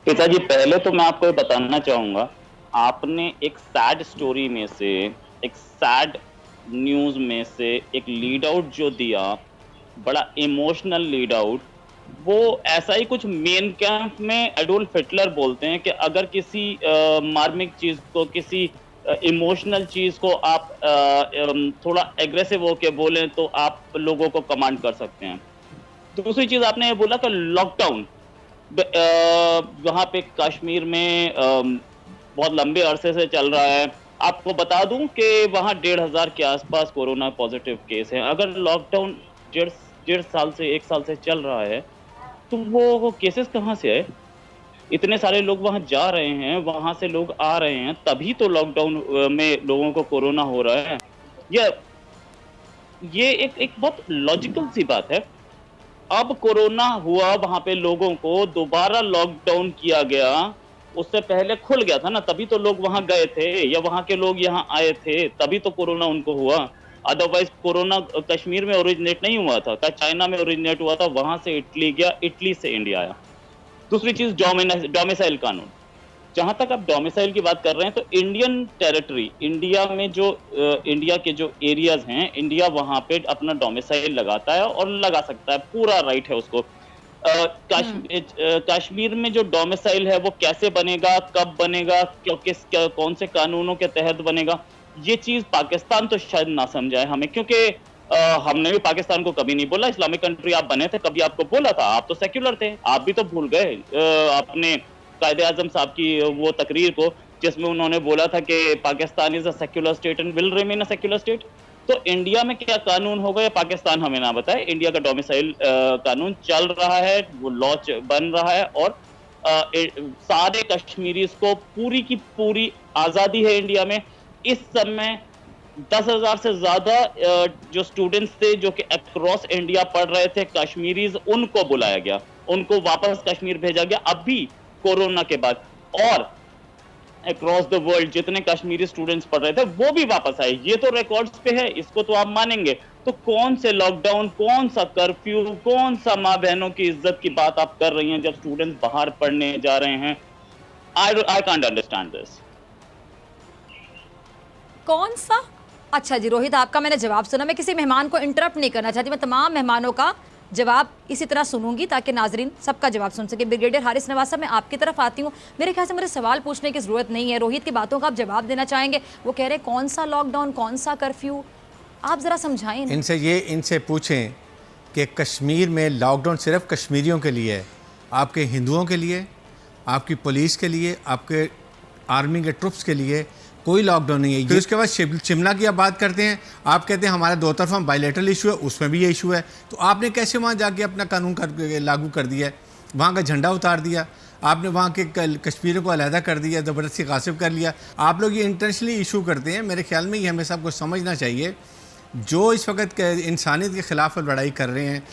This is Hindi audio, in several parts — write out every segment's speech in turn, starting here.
पिताजी, पहले तो मैं आपको ये बताना चाहूंगा, आपने एक सैड स्टोरी में से, एक सैड न्यूज में से एक लीड आउट जो दिया, बड़ा इमोशनल लीड आउट, वो ऐसा ही कुछ मेन कैंप में एडोल्फ हिटलर बोलते हैं कि अगर किसी मार्मिक चीज को, किसी इमोशनल चीज को आप थोड़ा एग्रेसिव होके बोलें तो आप लोगों को कमांड कर सकते हैं। दूसरी चीज आपने ये बोला कि लॉकडाउन वहां पे कश्मीर में बहुत लंबे अरसे से चल रहा है। आपको बता दूं कि वहां 1,500 के आसपास कोरोना पॉजिटिव केस हैं। अगर लॉकडाउन डेढ़ डेढ़ साल से, एक साल से चल रहा है, तो वो केसेस कहाँ से आए? इतने सारे लोग वहां जा रहे हैं, वहां से लोग आ रहे हैं, तभी तो लॉकडाउन में लोगों को कोरोना हो रहा है। ये एक एक बहुत लॉजिकल सी बात है। अब कोरोना हुआ, वहां पे लोगों को दोबारा लॉकडाउन किया गया। उससे पहले खुल गया था ना, तभी तो लोग वहां गए थे, या वहां के लोग यहाँ आए थे, तभी तो कोरोना उनको हुआ। अदरवाइज कोरोना कश्मीर में ओरिजिनेट नहीं हुआ था, चाइना में ओरिजिनेट हुआ था, वहां से इटली गया, इटली से इंडिया आया। दूसरी चीज, डोमिसाइल कानून। जहां तक आप डोमिसाइल की बात कर रहे हैं, तो इंडियन टेरिटरी, इंडिया में जो इंडिया के जो एरियाज हैं, इंडिया वहां पे अपना डोमिसाइल लगाता है और लगा सकता है, पूरा राइट है उसको। कश्मीर में जो डोमिसाइल है वो कैसे बनेगा, कब बनेगा, कौन से कानूनों के तहत बनेगा, ये चीज पाकिस्तान तो शायद ना समझाए हमें, क्योंकि हमने भी पाकिस्तान को कभी नहीं बोला इस्लामिक कंट्री आप बने थे, कभी आपको बोला था? आप तो सेक्युलर थे, आप भी तो भूल गए अपने कायदे आजम साहब की वो तकरीर को, जिसमें उन्होंने बोला था कि Pakistan is a secular state and will remain a secular state. तो इंडिया में क्या कानून होगा या पाकिस्तान हमें ना बताए। इंडिया का डोमिसाइल कानून चल रहा है, वो लॉ बन रहा है, और सारे कश्मीरीज को पूरी की पूरी आजादी है इंडिया में। इस समय 10,000 से ज्यादा जो स्टूडेंट्स थे जो कि अक्रॉस इंडिया पढ़ रहे थे, कश्मीरीज, उनको बुलाया गया, उनको वापस कश्मीर भेजा गया अभी कोरोना के बाद। और अक्रॉस द वर्ल्ड जितने कश्मीरी स्टूडेंट्स पढ़ रहे थे वो भी वापस आए। ये तो रिकॉर्ड्स पे है, इसको तो आप मानेंगे। तो कौन से लॉकडाउन, कौन सा कर्फ्यू, कौन सा माँ बहनों की इज्जत की बात आप कर रही हैं जब स्टूडेंट्स बाहर पढ़ने जा रहे हैं? I can't understand this. कौन सा? अच्छा जी रोहित, आपका मैंने जवाब सुना। मैं किसी मेहमान को इंटरप्ट नहीं करना चाहती, मैं तमाम मेहमानों का जवाब इसी तरह सुनूंगी ताकि नाजरीन सबका जवाब सुन सके। ब्रिगेडियर हारिस नवाज साहब, मैं आपकी तरफ आती हूँ। मेरे ख्याल से मुझे सवाल पूछने की जरूरत नहीं है, रोहित की बातों का आप जवाब देना चाहेंगे। वो कह रहे कौन सा लॉकडाउन, कौन सा कर्फ्यू, आप जरा समझाएं। इनसे पूछें कि कश्मीर में लॉकडाउन सिर्फ कश्मीरियों के लिए है, आपके हिंदुओं के लिए, आपकी पुलिस के लिए, आपके आर्मी के ट्रुप्स के लिए कोई लॉकडाउन नहीं है। फिर उसके बाद शिमला की आप बात करते हैं, आप कहते हैं हमारा दो तरफा बायलैटरल इशू है, उसमें भी ये इशू है। तो आपने कैसे वहाँ जाके अपना कानून लागू कर दिया है, वहाँ का झंडा उतार दिया, आपने वहाँ के कश्मीर को अलहदा कर दिया, ज़बरदस्ती गासिब कर लिया। आप लोग ये इंटेंशनली इशू करते हैं। मेरे ख्याल में ये हमें सबको समझना चाहिए, जो इस वक्त इंसानियत के ख़िलाफ़ लड़ाई कर रहे हैं,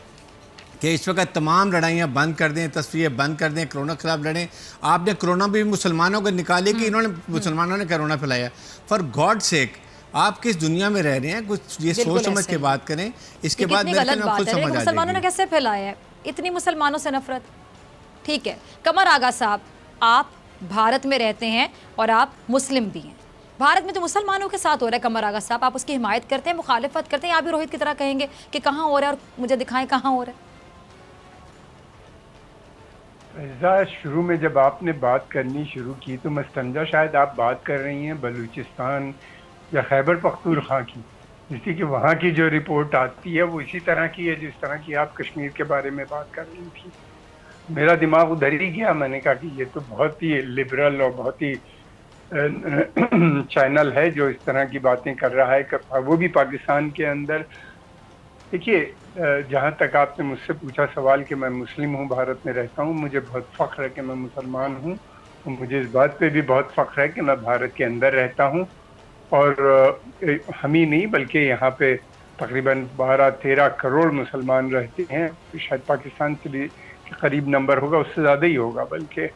कि इस वक्त तमाम लड़ाइयाँ बंद कर दें, तस्वीरें बंद कर दें, कोरोना के खिलाफ लड़ें। आपने कोरोना भी मुसलमानों को निकाले कि इन्होंने मुसलमानों ने कोरोना फैलाया। फॉर गॉड सेक, आप किस दुनिया में रह रहे हैं? कुछ ये सोच समझ के बात करें। इसके बाद मेरे ख्याल में खुद समझ आ जाएगी मुसलमानों ने कैसे फैलाया है इतनी मुसलमानों से नफरत। ठीक है, कमर आगा साहब, आप भारत में रहते हैं और आप मुस्लिम भी हैं। भारत में तो मुसलमानों के साथ हो रहा है कमर आगा साहब, आप उसकी हिमायत करते हैं, मुखालिफत करते हैं, आप भी रोहित की तरह कहेंगे कि कहाँ हो रहा है और मुझे दिखाएं कहाँ हो रहा है? शुरू में जब आपने बात करनी शुरू की तो मैं समझा शायद आप बात कर रही हैं बलूचिस्तान या खैबर पख्तूनख्वा की, जिसकी कि वहाँ की जो रिपोर्ट आती है वो इसी तरह की है जिस तरह की आप कश्मीर के बारे में बात कर रही थी। मेरा दिमाग उधर ही गया, मैंने कहा कि ये तो बहुत ही लिबरल और बहुत ही चैनल है जो इस तरह की बातें कर रहा है, वो भी पाकिस्तान के अंदर। देखिए, जहाँ तक आपने मुझसे पूछा सवाल कि मैं मुस्लिम हूँ, भारत में रहता हूँ, मुझे बहुत फ़ख्र है कि मैं मुसलमान हूँ, और मुझे इस बात पे भी बहुत फ़ख्र है कि मैं भारत के अंदर रहता हूँ। और हम ही नहीं बल्कि यहाँ पे तकरीबन 12-13 करोड़ मुसलमान रहते हैं। शायद पाकिस्तान से भी करीब नंबर होगा, उससे ज़्यादा ही होगा, बल्कि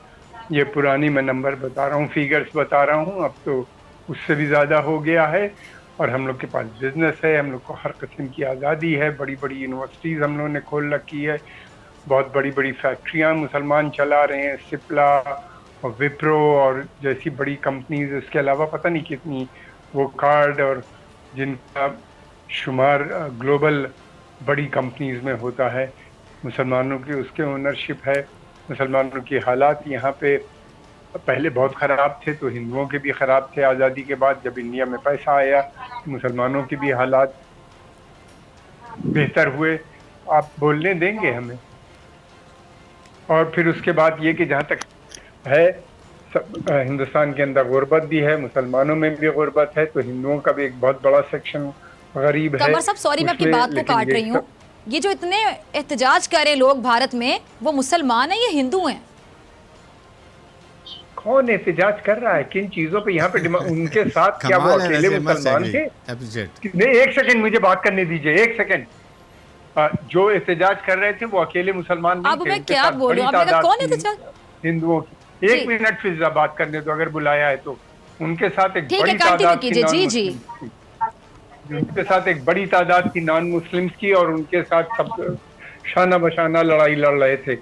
ये पुरानी मैं नंबर बता रहा हूँ, फिगर्स बता रहा हूँ, अब तो उससे भी ज़्यादा हो गया है। और हम लोग के पास बिजनेस है, हम लोग को हर किस्म की आज़ादी है, बड़ी बड़ी यूनिवर्सिटीज़ हम लोगों ने खोल रखी है, बहुत बड़ी बड़ी फैक्ट्रियां मुसलमान चला रहे हैं, सिप्ला और विप्रो और जैसी बड़ी कंपनीज, उसके अलावा पता नहीं कितनी वो कार्ड और जिनका शुमार ग्लोबल बड़ी कंपनीज में होता है, मुसलमानों की उसके ओनरशिप है। मुसलमानों की हालात यहाँ पे पहले बहुत ख़राब थे, तो हिंदुओं के भी ख़राब थे। आज़ादी के बाद जब इंडिया में पैसा आया, मुसलमानों के भी हालात बेहतर हुए। आप बोलने देंगे हमें? और फिर उसके बाद ये कि जहाँ तक है हिंदुस्तान के अंदर गुर्बत भी है, मुसलमानों में भी गुर्बत है, तो हिंदुओं का भी एक बहुत बड़ा सेक्शन गरीब है। कमर साहब सॉरी मैं आपकी बात को काट रही हूँ, ये जो इतने एहतजाज करे लोग भारत में, वो मुसलमान है या हिंदू हैं? कौन एहतजाज कर रहा है, किन चीजों पे यहाँ पे उनके साथ क्या वो अकेले मुसलमान थे? नहीं, एक सेकंड मुझे बात करने दीजिए, एक सेकंड। जो एहतजाज कर रहे थे वो अकेले मुसलमान नहीं थे। अब मैं क्या बोलूं, अब कौन एहतजाज? हिंदुओं की। एक मिनट फिजा बात करने दो, अगर बुलाया है तो। उनके साथ एक बड़ी तादाद की उनके साथ एक बड़ी तादाद की नॉन मुस्लिम्स की, और उनके साथ सब शाना बशाना लड़ाई लड़ रहे थे।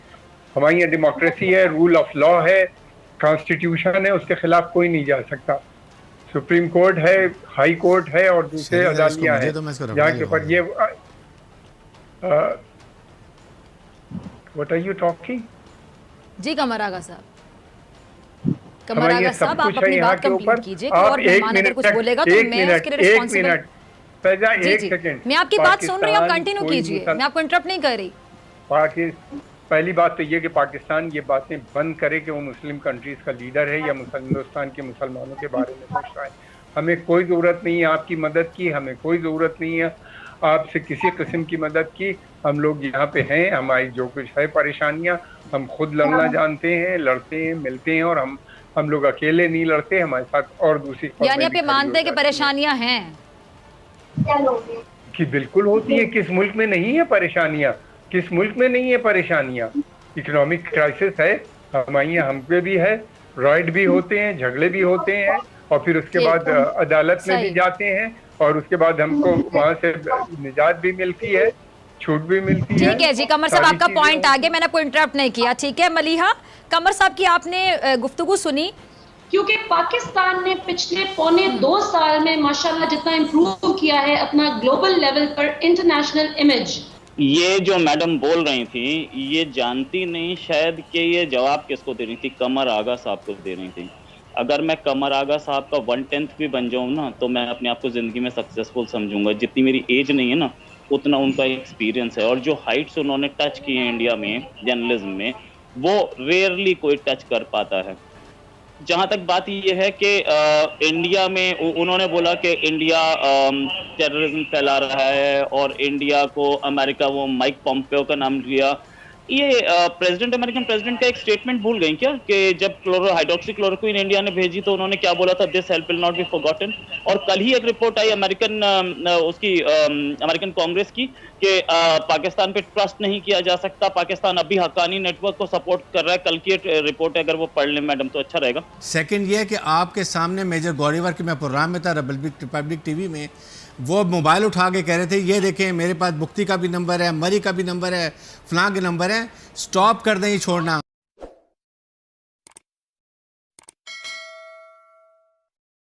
हमारी यहाँ डेमोक्रेसी है, रूल ऑफ लॉ है, कॉन्स्टिट्यूशन है, उसके खिलाफ कोई नहीं जा सकता। सुप्रीम कोर्ट है, हाई कोर्ट है और दूसरे अदालतियां हैं जहाँ के ऊपर ये व्हाट आर यू टॉकिंग? जी कमर आगा साहब, कमर आगा साहब आप अपनी बात कंप्लीट कीजिए। और मेहमान अगर कुछ बोलेगा तो मैं उसके लिए रिस्पांसिबल। फैजा एक सेकंड, मैं आपकी बात सुन रही हूँ, आप कंटिन्यू कीजिए, मैं आपको इंटरप्ट नहीं कर रही। पहली बात तो ये कि पाकिस्तान ये बातें बंद करे कि वो मुस्लिम कंट्रीज का लीडर है या हिंदुस्तान के मुसलमानों के बारे में सोच रहा है। हमें कोई ज़रूरत नहीं है आपकी मदद की, हमें कोई ज़रूरत नहीं है आपसे किसी किस्म की मदद की। हम लोग यहाँ पे हैं, हमारी जो कुछ है परेशानियाँ हम खुद लड़ना जानते हैं, लड़ते हैं, मिलते हैं, और हम लोग अकेले नहीं लड़ते, हमारे साथ और दूसरी। यानी आप ये मानते हैं कि परेशानियाँ हैं? कि बिल्कुल होती है, किस मुल्क में नहीं है परेशानियाँ, किस मुल्क में नहीं है परेशानियाँ? इकोनॉमिक क्राइसिस है, हमारे यहाँ हम पे भी है, राइड भी होते हैं, झगड़े भी होते हैं, और फिर उसके बाद अदालत में भी जाते हैं, और उसके बाद हमको वहाँ से निजात भी मिलती है, छूट भी मिलती है। ठीक है जी कमर साहब, आपका पॉइंट आगे, मैंने आपको इंटरप्ट नहीं किया। ठीक है मलिहा, कमर साहब की आपने गुफ्तगू सुनी। क्योंकि पाकिस्तान ने पिछले 1.25 साल में माशाल्लाह जितना इम्प्रूव किया है अपना ग्लोबल लेवल पर इंटरनेशनल इमेज। ये जो मैडम बोल रही थी, ये जानती नहीं शायद कि ये जवाब किसको दे रही थी, कमर आगा साहब को दे रही थी। अगर मैं कमर आगा साहब का 1/10 भी बन जाऊँ ना, तो मैं अपने आप को ज़िंदगी में सक्सेसफुल समझूंगा। जितनी मेरी एज नहीं है ना, उतना उनका एक्सपीरियंस है, और जो हाइट्स उन्होंने टच की हैं इंडिया में जर्नलिज्म में, वो रेयरली कोई टच कर पाता है। जहाँ तक बात ये है कि इंडिया में उन्होंने बोला कि इंडिया टेररिज्म फैला रहा है, और इंडिया को अमेरिका, वो माइक पॉम्पेओ का नाम लिया। ये प्रेसिडेंट, अमेरिकन प्रेसिडेंट का एक स्टेटमेंट भूल गई क्या, कि जब हाइड्रोक्सीक्लोरोक्विन इंडिया ने भेजी तो उन्होंने क्या बोला था, this help will not be forgotten. और कल ही एक रिपोर्ट आई अमेरिकन कांग्रेस की कि पाकिस्तान पे ट्रस्ट नहीं किया जा सकता, पाकिस्तान अभी हक्कानी नेटवर्क को सपोर्ट कर रहा है। कल की रिपोर्ट है, अगर वो पढ़ लें मैडम तो अच्छा रहेगा। सेकंड ये है कि आपके सामने मेजर गौरीवर की, मैं प्रोग्राम में था रिपब्लिक टीवी में, वो मोबाइल उठा के कह रहे थे ये देखें मेरे पास बुख्ती का भी नंबर है, मरी का भी नंबर है, फलां के नंबर है, स्टॉप कर दें ये छोड़ना।